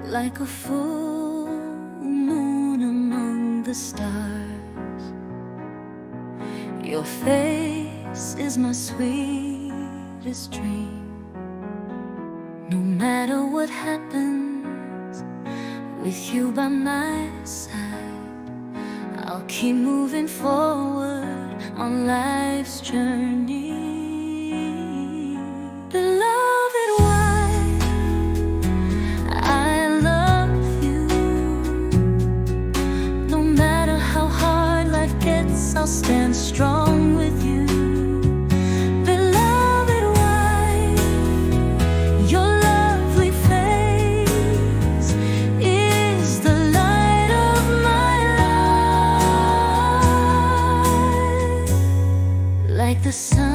Like a full moon among the stars, your face is my sweetest dream. No matter what happens, with you by my side, I'll keep moving forward on life's journey. Beloved wife, I love you. No matter how hard life gets, I'll stand strong with you. Beloved wife, your lovely face is the light of my life. Like the sun